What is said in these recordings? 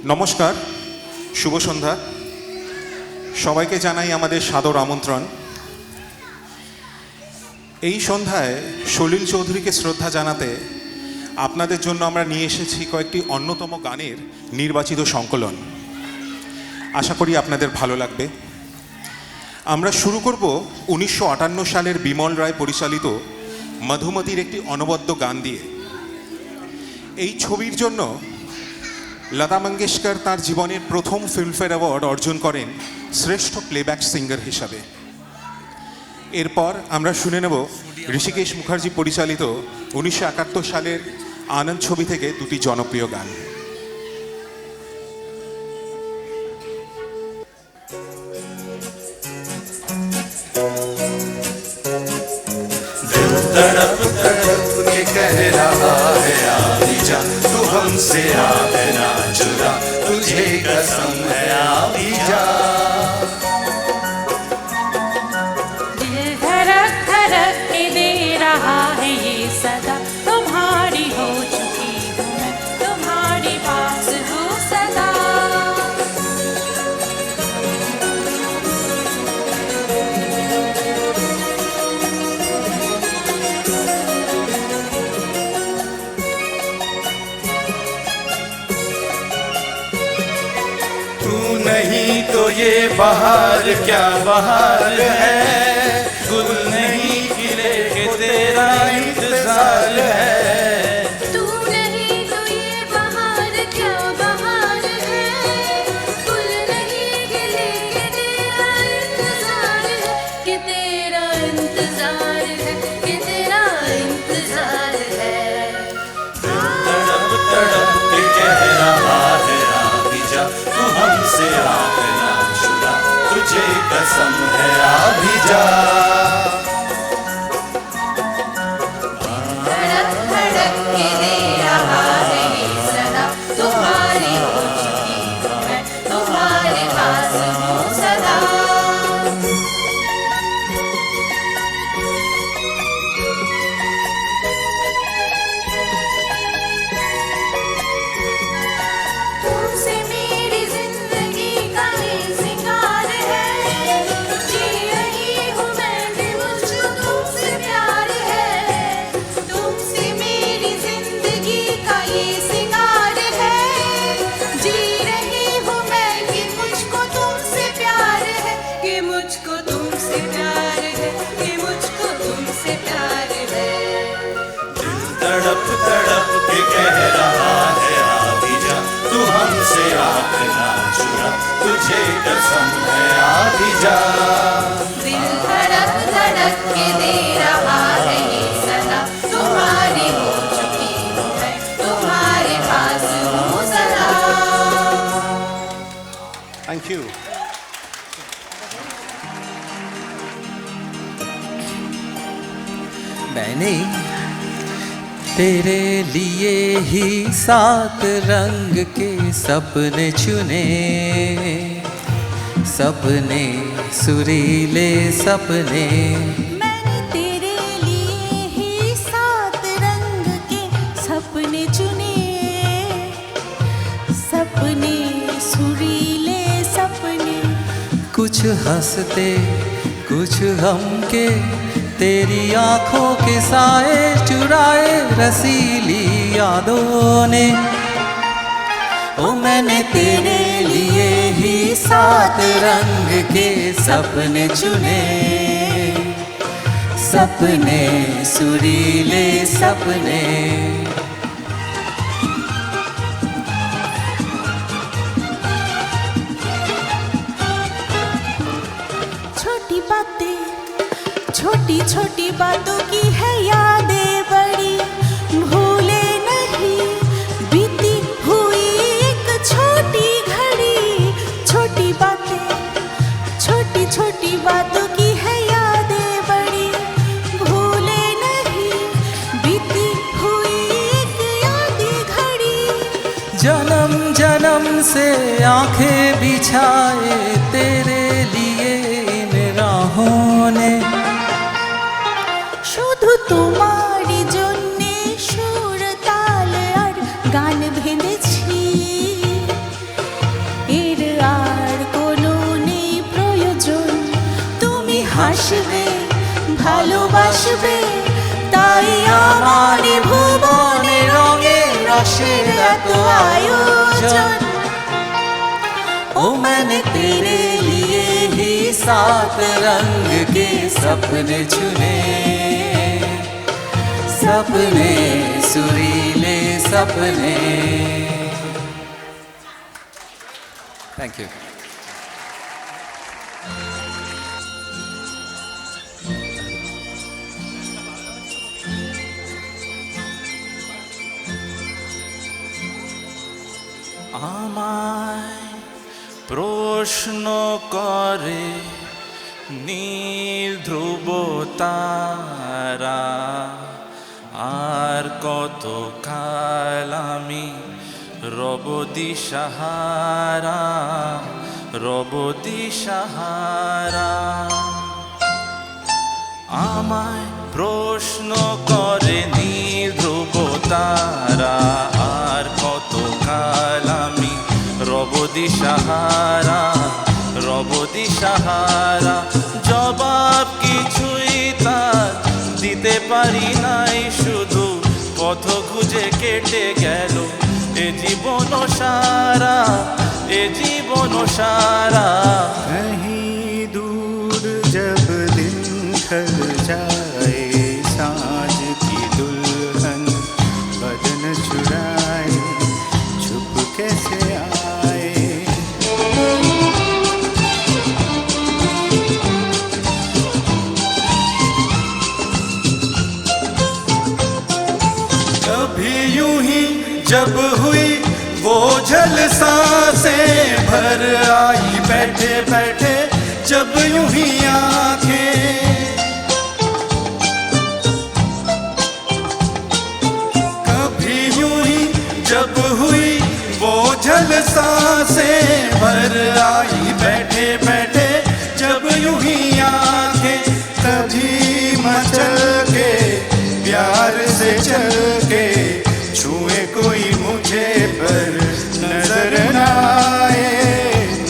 নমস্কার, শুভ সন্ধ্যা। সবাইকে জানাই আমাদের সাদর আমন্ত্রণ। এই সন্ধ্যায় সলিল চৌধুরীকে শ্রদ্ধা জানাতে আপনাদের জন্য আমরা নিয়ে এসেছি কয়েকটি অন্যতম গানের নির্বাচিত সংকলন। আশা করি আপনাদের ভালো লাগবে। আমরা শুরু করব 1958 সালের বিমল রায় পরিচালিত মধুমতির একটি অনবদ্য গান দিয়ে। এই ছবির জন্য লতা মঙ্গেশকর তার জীবনের প্রথম ফিল্মফেয়ার অ্যাওয়ার্ড অর্জন করেন শ্রেষ্ঠ প্লেব্যাক সিঙ্গার হিসাবে। এরপর আমরা শুনে নেব ঋষিকেশ মুখার্জি পরিচালিত 1971 সালের আনন্দ ছবি থেকে দুটি জনপ্রিয় গান। दिल तड़प तड़प के कह रहा है आबी जा, तू हमसे आगे ना चुरा, तुझे कसम है आबी जा। दिल धड़क धड़क के दे रहा है ये सदा, तुम्हारी हो चुकी हूँ मैं, तुम्हारे पास हूँ सदा। तू नहीं तो ये बहार क्या बहार है, गुल नहीं खिले के तेरा इंतजार है। तू नहीं तो ये बहार क्या बहार है, गुल नहीं खिले के तेरा इंतजार है, कि तेरा इंतजार है, कि तेरा इंतजार है। तड़प तड़प के कह रहा है आबी जा, तू हमसे आग ना छुड़ा, तुझे कसम है आबी जा। धड़क धड़क के दे रहा है ये सदा, तुम्हारी हो चुकी हूँ मैं, तुम्हारे पास हूँ सदा। तुमसे मेरी जिंदगी का ये सिंगार है, जी रही हूँ मैं भी मुझको तुमसे प्यार है। तुमसे मेरी जिंदगी का ये सिंगार है, जी रही हूँ मैं कि मुझको तुमसे प्यार है, कि मुझको तुमसे प्यार है, कि मुझको तुमसे प्यार है। दिल तड़प तड़प के कह रहा है आबी जा, तू हमसे आग ना छुड़ा, तुझे कसम है आबी जा। दिल धड़क धड़क के दे रहा है ये सदा, तुम्हारी हो चुकी हूँ मैं, तुम्हारे पास हूँ सदा। Thank you. मैंने तेरे लिए ही 7 रंग के सपने चुने, सपने सुरीले सपने। मैंने तेरे लिए ही 7 रंग के सपने चुने, सपने सुरीले सपने। कुछ हंसते कुछ गमके, तेरी आंखों के साए चुराए रसीली यादों ने। ओ मैंने तेरे लिए ही 7 रंग के सपने चुने, सपने सुरीले सपने। छोटी बातें, छोटी छोटी बातों की है यादें बड़ी, भूले नहीं बीती हुई एक छोटी घड़ी। छोटी बातें, छोटी छोटी बातों की है यादें बड़ी, भूले नहीं बीती हुई एक यादें घड़ी। जन्म जन्म से आंखें बिछाए तेरे लिए इन राहों ने। শুধু তোমারই জন্যে সুর তাল আর গান ভেঙেছি, ভালোবাসবে, তাই আমার ভুবনে রঙে রসের এত আয়োজন। ओ मैंने तेरे लिए ही 7 रंग के सपने चुने, सपने सुरीले सपने। Thank you. আমায় প্রশ্ন করে নীল ধ্রুব তারা, আর কত কাল আমি রব দিশাহারা, রব দিশাহারা। আমায় প্রশ্ন করে নীল ধ্রুব তারা, আর কত কাল আমি রব দিশাহারা, রব দিশাহারা। জবাব কিছুই তার দিতে পারি নাই, শুধু পথ খুঁজে কেটে গেল এ জীবন সারা, এ জীবন সারা। कहीं दूर जब दिन ढल जाए, साँझ की दुल्हन बदन चुराए, छुप कैसे आए। कभी यूं ही जब हुई वो झल सांसें भर आई, बैठे बैठे जब यूं ही आंखें। कभी यूं ही जब हुई वो झल सांसें भर आई, बैठे बैठे जब यूं ही आंखें। तभी मचल के प्यार से चल के छुए कोई मुझे पर नजर न आए,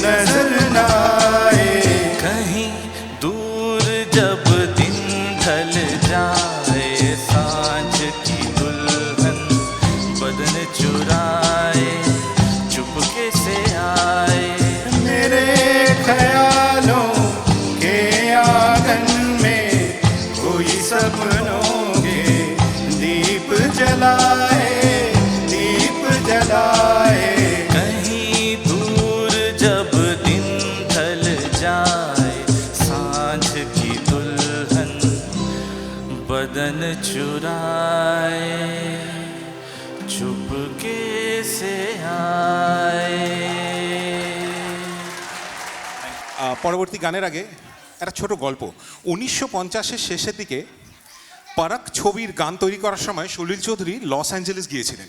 नजर न आए। कहीं दूर जब दिन ढल जाए, सांझ की दुल्हन बदन चुराए, चुपके से आए। मेरे ख्यालों के आंगन में कोई सपनों के दीप जलाए, दीप जलाए। कहीं दूर जब दिन ढल जाए, सांझ की दुल्हन बदन चुराए, चुपके से आए। পরবর্তী গানের আগে একটা ছোট গল্প। 1950-এর শেষের দিকে পারাক ছবির গান তৈরি করার সময় সলিল চৌধুরী লস অ্যাঞ্জেলেস গিয়েছিলেন।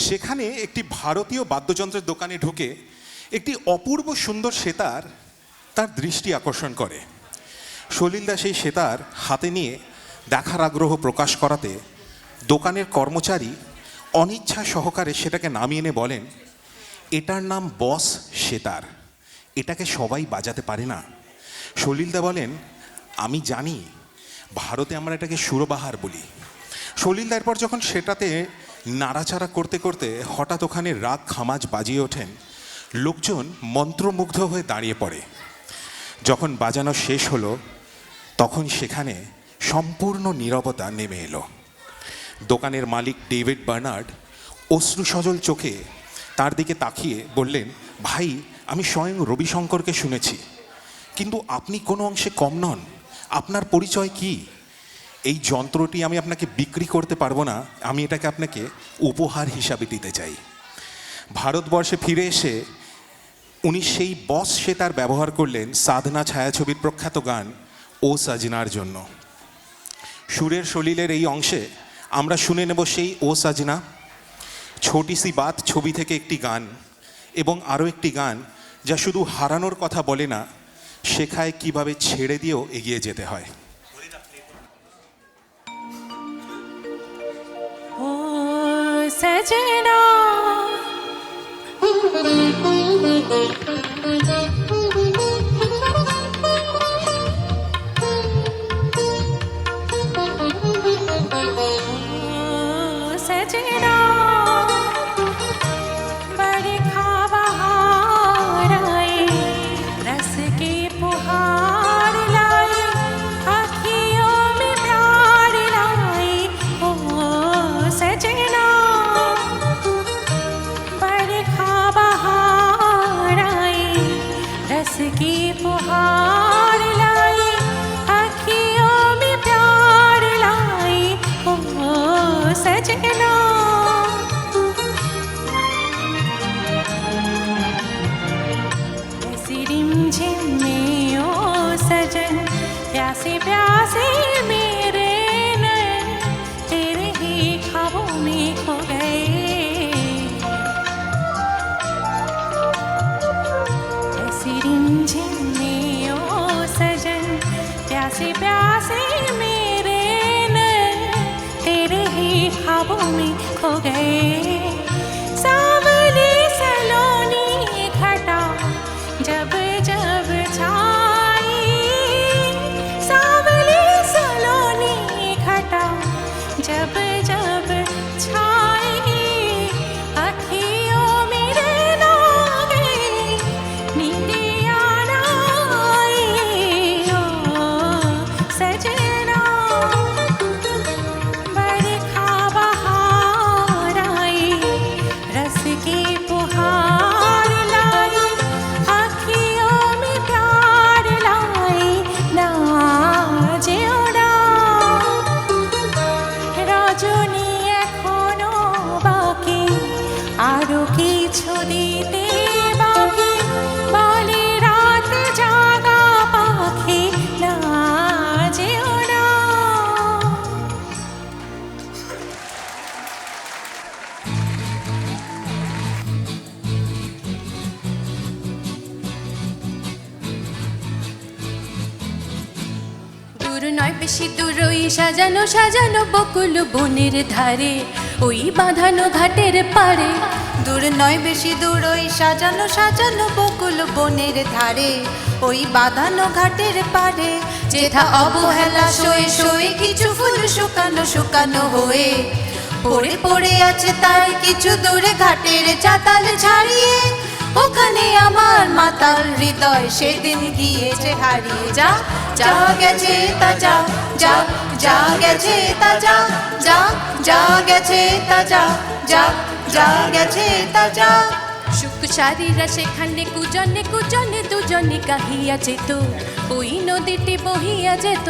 সেখানে একটি ভারতীয় বাদ্যযন্ত্রের দোকানে ঢুকে একটি অপূর্ব সুন্দর সেতার তার দৃষ্টি আকর্ষণ করে। সলিলদা সেই সেতার হাতে নিয়ে দেখার আগ্রহ প্রকাশ করাতে দোকানের কর্মচারী অনিচ্ছা সহকারে সেটাকে নামিয়ে এনে বলেন, এটার নাম বস সেতার, এটাকে সবাই বাজাতে পারে না। সলিলদা বলেন, আমি জানি, ভারতে আমরা এটাকে সুরবাহার বলি। সলিলদা এরপর যখন সেটাতে নাড়াচাড়া করতে করতে হঠাৎ ওখানে রাগ খামাজ বাজিয়ে ওঠেন, লোকজন মন্ত্রমুগ্ধ হয়ে দাঁড়িয়ে পড়ে। যখন বাজানো শেষ হলো তখন সেখানে সম্পূর্ণ নীরবতা নেমে এলো। দোকানের মালিক ডেভিড বার্নার্ড অশ্রুসজল চোখে তার দিকে তাকিয়ে বললেন, ভাই, আমি স্বয়ং রবিশঙ্করকে শুনেছি, কিন্তু আপনি কোনো অংশে কম নন। আপনার পরিচয় কি? এই যন্ত্রটি আমি আপনাকে বিক্রি করতে পারবো না, আমি এটাকে আপনাকে উপহার হিসাবে দিতে চাই। ভারতবর্ষে ফিরে এসে উনি সেই বস সেতার ব্যবহার করলেন সাধনা ছায়াছবির প্রখ্যাত গান ও সাজনার জন্য। সুরের সলিলের এই অংশে আমরা শুনে নেব সেই ও সাজনা, ছোটি সি বাত ছবি থেকে একটি গান, এবং আরও একটি গান যা শুধু হারানোর কথা বলে না, শেখায় কিভাবে ছেড়ে দিয়েও এগিয়ে যেতে হয়। ओ सजना गए सावली सलोनी घटा जब जब छाई सावली सलोनी घटा जब जब छाई अखियों में रहना गई नींदिया ना आई ओ सजना बरखा बहार आई रस की पुहार लाई अखियों में प्यार लाई नाजे ओड़ा রজনী এখনো বাকি আরো কিছু দিতে বাকি বলে রাত জাগা পাখি না যেও না দূর নয় বেশি দূর ওই সাজানো সাজানো বকুল বনের ধারে ওই বাঁধানো ঘাটের পারে দূর নয় বেশি দূর ওই সাজানো সাজানো বকুল বনের ধারে ওই বাঁধানো ঘাটের পারে যেথা অবহেলা সয়ে সয়ে কিছু ফুল শুকানো শুকানো হয়ে পড়ে পড়ে আছে তার কিছু দূরে ঘাটের চাতাল ছাড়িয়ে ওখানে আমার মাতাল হৃদয় সেদিন গিয়েছে হারিয়ে যা যা গেছে তা যা যা যা গেছে তা যা যা যা গেছে তা যা যা যা গেছে তা যা সুখ সারিরা সেখানে কুজনে কুজনে দুজনে গাহিয়া যেত ওই নদীটি বহিয়া যেত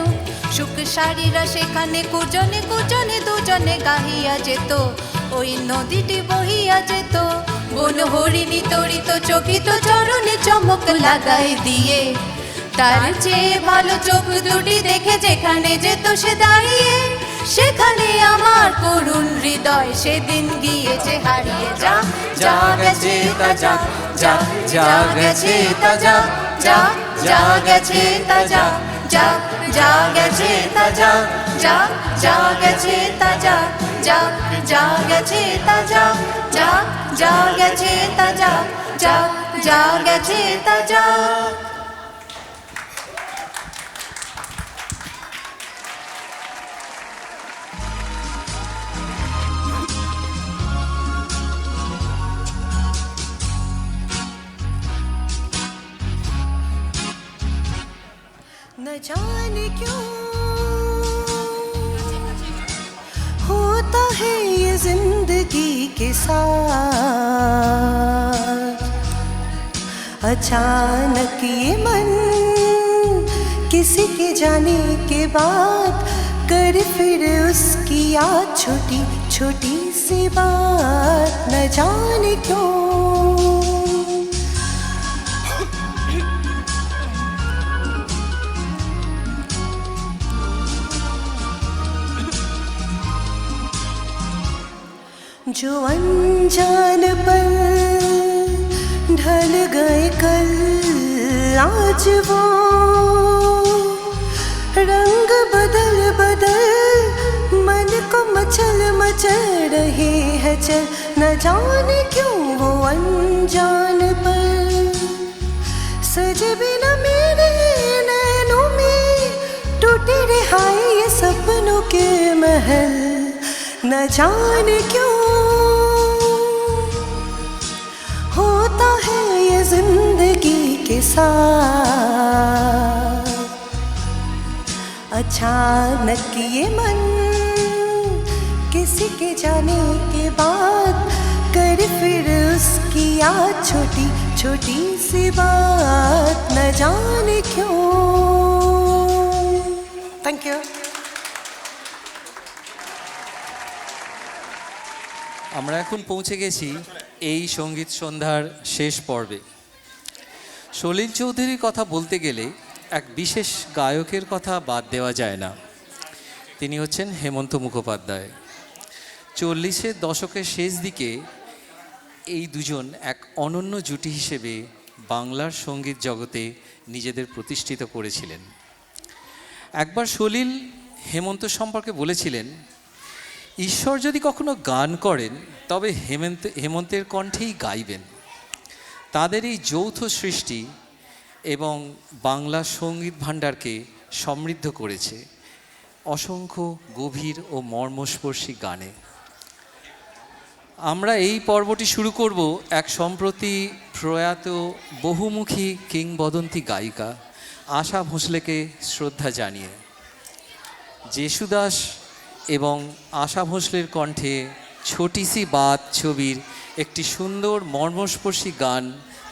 সুখ সারিরা সেখানে কুজনে কুজনে দুজনে গাহিয়া যেত ওই নদীটি বহিয়া যেত বন হরিণী তরিত চকিত চরণে চমক লাগাই দিয়ে তার চেয়ে ভালো চোখ দুটি দেখে যেখানে যেত সে দাঁড়িয়ে সেখানে আমার করুণ হৃদয় সেদিন গিয়েছে হারিয়ে যা যা গেছে তা যা যা যা গেছে তা যা যা যা গেছে তা যা যা যা গেছে তা যা যা যা গেছে তা যা যা যা গেছে তা যা যা যা গেছে তা যা যা যা গেছে তা যা न जाने क्यों होता है ये जिंदगी के साथ अचानक ये मन किसी के जाने के बाद कर फिर उसकी याद छोटी छोटी सी बात न जाने क्यों जो अनजान पर ढल गए कल आज वो रंग बदल बदल मन को मचल मचल रहे हैं चल न जाने क्यों वो अनजान पर सजे बिना मेरे नैनों में टूटे रिहाई ये सपनों के महल न जाने क्यों होता है ये जिंदगी के साथ अचानक ये मन किसी के जाने के बाद कर फिर उसकी याद छोटी छोटी सी बात न जाने क्यों थैंक यू আমরা এখন পৌঁছে গেছি এই সঙ্গীত সন্ধ্যার শেষ পর্বে। সলিল চৌধুরীর কথা বলতে গেলে এক বিশেষ গায়কের কথা বাদ দেওয়া যায় না। তিনি হচ্ছেন হেমন্ত মুখোপাধ্যায়। 40-এর দশকের শেষ দিকে এই দুজন এক অনন্য জুটি হিসেবে বাংলার সঙ্গীত জগতে নিজেদের প্রতিষ্ঠিত করেছিলেন। একবার সলিল হেমন্ত সম্পর্কে বলেছিলেন, ঈশ্বর যদি কখনো গান করেন তবে হেমন্তের কণ্ঠেই গাইবেন। তাদের এই যৌথ সৃষ্টি এবং বাংলা সঙ্গীত ভাণ্ডারকে সমৃদ্ধ করেছে অসংখ্য গভীর ও মর্মস্পর্শী গানে। আমরা এই পর্বটি শুরু করব এক সম্প্রতি প্রয়াত বহুমুখী কিংবদন্তি গায়িকা আশা ভোঁসলেকে শ্রদ্ধা জানিয়ে। যেশুদাস এবং আশা ভোঁসলের কণ্ঠে ছোটি সি বাত ছবির একটি সুন্দর মর্মস্পর্শী গান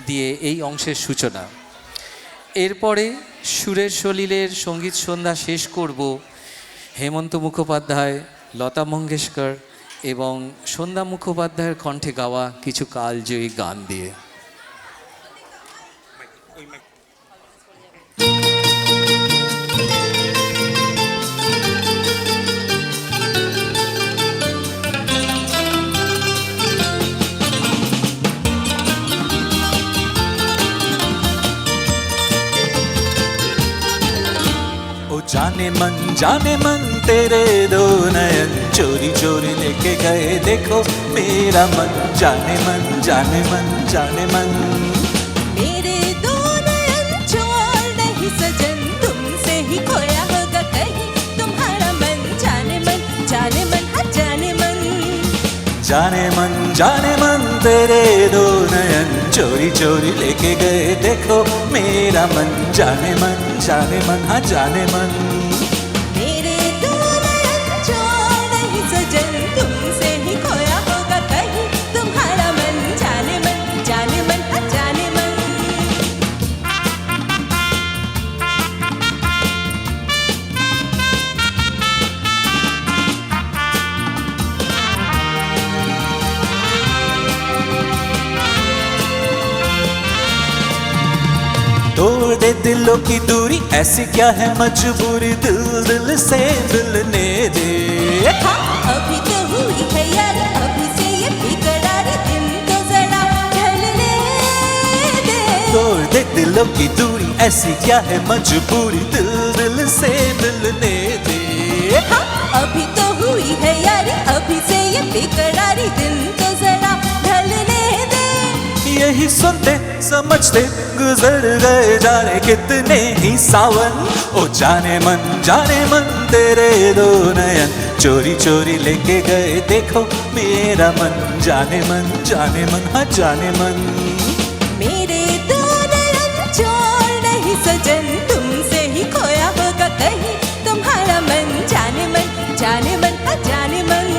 দিয়ে এই অংশের সূচনা। এরপরে সুরের সলিলের সঙ্গীত সন্ধ্যা শেষ করব হেমন্ত মুখোপাধ্যায়, লতা মঙ্গেশকর এবং সন্ধ্যা মুখোপাধ্যায়ের কণ্ঠে গাওয়া কিছু কালজয়ী গান দিয়ে। जाने मन तेरे दो नयन चोरी चोरी लेके गए देखो मेरा मन जाने मन जाने मन जाने मन। मेरे दो नयन छोड़ नहीं सजन तुमसे ही खोया होगा कहीं तुम्हारा मन जाने मन जाने मन हाँ जाने मन। जाने मन तेरे दो नयन चोरी चोरी लेके गए देखो मेरा मन जाने मन हाँ जाने मन। मेरे दो नयन छोड़ नहीं सजन तुमसे ही खोया होगा कहीं तुम्हारा मन जाने मन हाँ जाने मन। तोड़ दे दिलों की दूरी ऐसी क्या है मजबूरी दिल दिल से मिलने दे। हाँ अभी तो हुई है यार अभी से ये बेकरारी दिन तो जरा ढलने दे। तोड़ दे दिलों की दूरी ऐसी क्या है मजबूरी दिल दिल से मिलने दे। हाँ अभी तो हुई है यार अभी से ये बेकरारी दिन तो जरा ढलने दे। यही सुनते समझते गुजर गए जाने कितने ही सावन। ओ जाने मन तेरे दो नयन चोरी चोरी लेके गए देखो मेरा मन जाने मन हाँ जाने मन। मेरे दो नयन छोड़ नहीं सजन तुमसे ही खोया होगा कहीं तुम्हारा मन जाने मन हाँ जाने मन।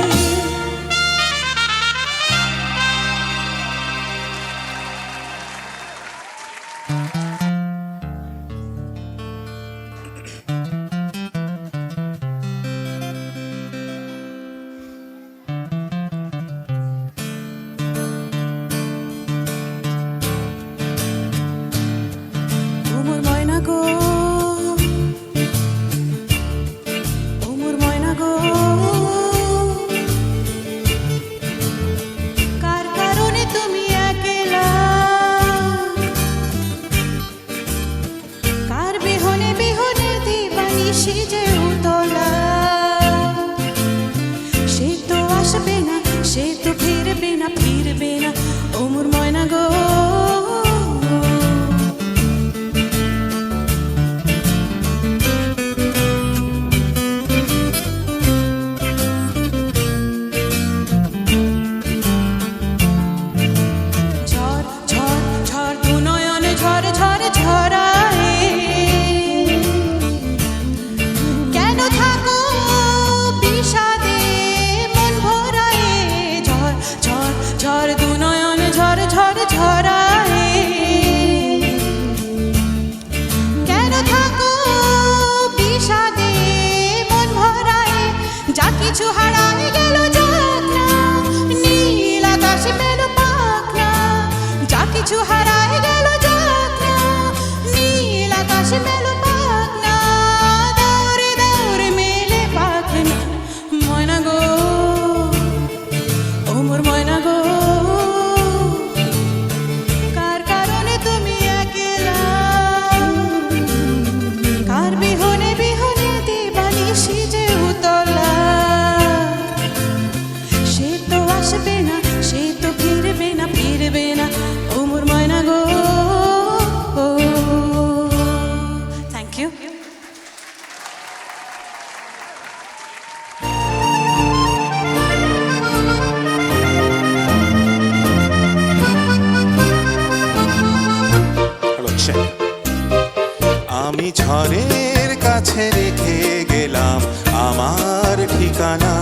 ঝড়ের কাছে রেখে গেলাম আমার ঠিকানা,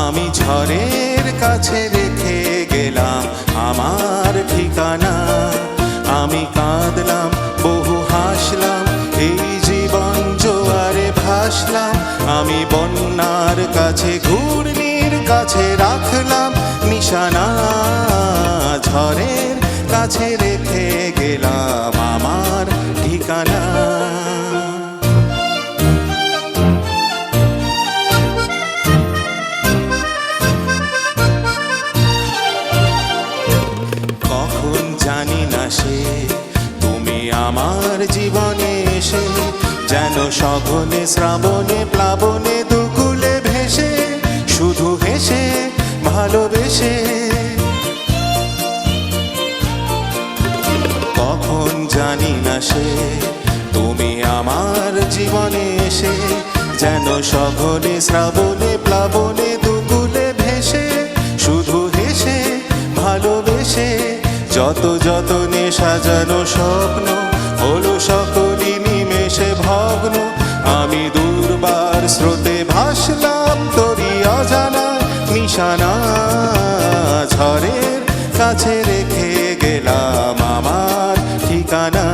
আমি ঝড়ের কাছে রেখে গেলাম আমার ঠিকানা। আমি কাঁদলাম বহু হাসলাম এই জীবন জোয়ারে ভাসলাম, আমি বন্যার কাছে ঘূর্ণির কাছে রাখলাম নিশানা, ঝড়ের কাছে রেখে গেলাম আমার ঠিকানা। কখন জানি না সে তুমি আমার জীবনে এসে, যেন সঘনে শ্রাবণে প্লাবনে দুকুলে ভেসে, শুধু হেসে ভালোবেসে। কখন জানি না সে তুমি আমার জীবনে এসে, যেন সঘনে শ্রাবণে প্লাবনে দুকুলে ভেসে, শুধু হেসে ভালোবেসে। যত যতনে সাজানো স্বপ্ন হলো সকলই নিমেষে ভগ্ন, আমি দুর্বার স্রোতে ভাসলাম তোরি অজানা নিশানা, ঝড়ের কাছে রেখে গেলাম আমার ঠিকানা।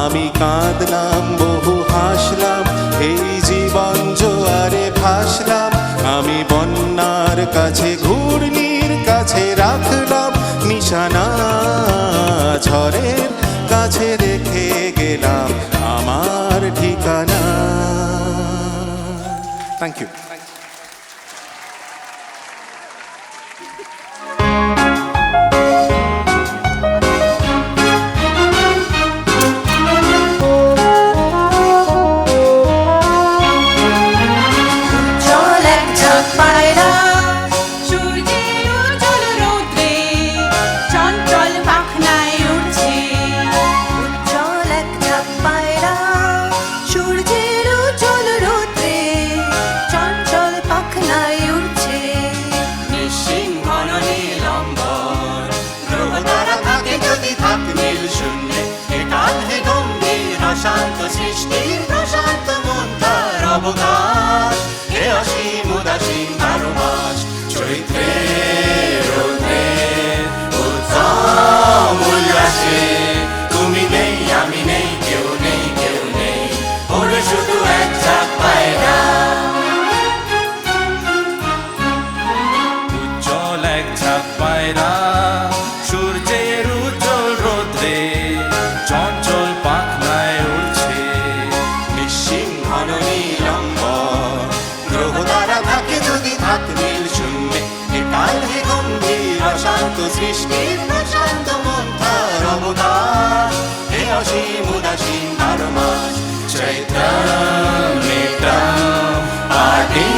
আমি কাঁদলাম বহু হাসলাম এই জীবন জোয়ারে ভাসলাম, আমি বন্যার কাছে ঘূর্ণির কাছে রাখলাম নিশানা, ঝড়ের কাছে রেখে গেলাম আমার ঠিকানা। Thank you. চল এক ঝাঁক পায়রা সূর্যের উজ্জ্বল রৌদ্রে চঞ্চল পাখনায় উড়ছে। উজ্জ্বল এক ঝাঁক পায়রা সূর্যের উজ্জ্বল রৌদ্রে চঞ্চল পাখনায় উড়ছে। নিশ্চিন ঘন নীলম্বর, গ্রহ তারা থাকে যদি থাক নীল শূন্যে, একাল হে গম্ভীর অশান্ত সৃষ্টির প্রশান্ত মন তার অবকাশ, হে অসীম উদাসীন 12 মাস। চৈত্রে রোদে উত্তম উল্লাসে, তুমি নেই আমি নেই কেউ নেই কেউ নেই, ওরে শুধু এক ঝাঁক পায়রা। উজ্জ্বল এক ঝাঁক পায়রা সূর্যের উজ্জ্বল রোদ্রে চঞ্চল পাখনায় উড়ছে। নিশ্চিন ঘন নীলম্বর, গ্রহ তারা থাকে যদি থাক নীল শূন্যে, একাল হে গম্ভীর অশান্ত সৃষ্টির প্রশান্ত মন তার অবকাশ, হে অসীম উদাসীন 12 মাস। চৈত্রম নেত্রম পাটি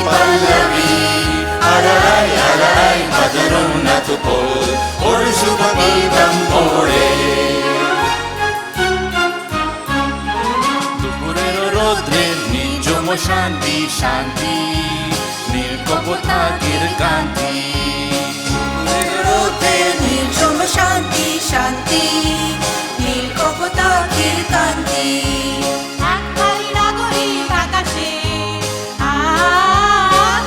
পল্লবী, আড়াই আড়াই ভদ্রম নাথ পোল, ওর শুভ গীতম ওড়ে। দুপুরের রোদ্রে নির্জম শান্তি শান্তি, নীলকপোতাকের কান্তি। রোদে নির্জম শান্তি শান্তি, নীল কপোতাকের কান্তি। এক কালী নাগরিক আকাশে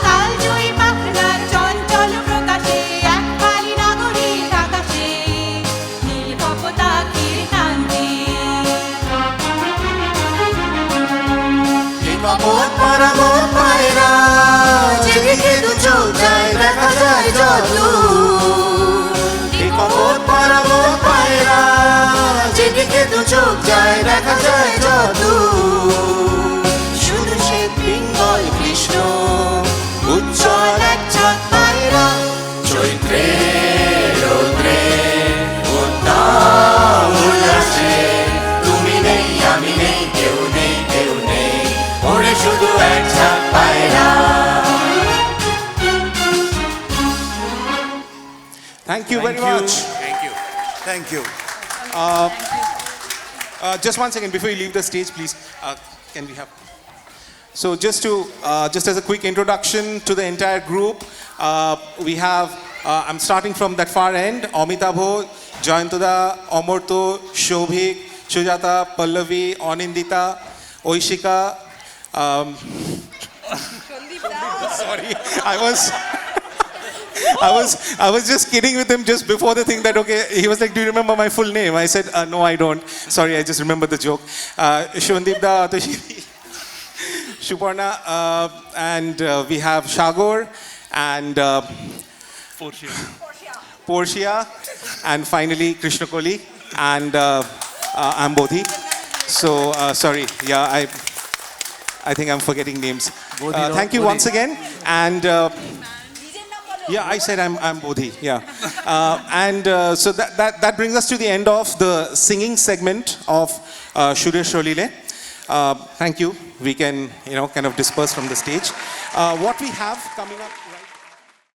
কালজয়ী পাখনার চঞ্চল প্রকাশে, এক কালী নাগরিক আকাশে নীল কপোতাকের কান্তি। হিমপথ পারাবো পায়রা, যেদিকে দু চোখ যায় দেখা যায় যত। হিমপথ পারাবো পায়রা, যেদিকে দু চোখ যায় দেখা যায় যত। শুধু সে পিঙ্গল কৃষ্ণ উজ্জ্বল এক ঝাঁক পায়রা, চৈত্রে রৌদ্রে উত্তম উল্লাসে, তুমি নেই আমি নেই কেউ নেই কেউ নেই, ওরে শুধু এক ঝাঁক পায়রা। Thank you very much. Thank you. Thank you. Just one second before you leave the stage, please. Can we have? So just as a quick introduction to the entire group, we have. I'm starting from that far end. Amitabh, Jayantoda, Amarto, Shobhik, Sujata, Pallavi, Anindita, Oishika. Sorry, I was just kidding with him just before the thing that, okay, he was like, do you remember my full name? I said, no, I don't. Sorry, I just remembered the joke. Shivandipda, Atoshiri, Shuparna, and we have Shagor and Portia, and finally Krishna Koli, and I'm Bodhi. So, sorry, yeah, I think I'm forgetting names. Thank you once again, and yeah, I said I'm Bodhi. Yeah, so that brings us to the end of the singing segment of Suresh Sholile. Thank you. We can kind of disperse from the stage. What we have coming up.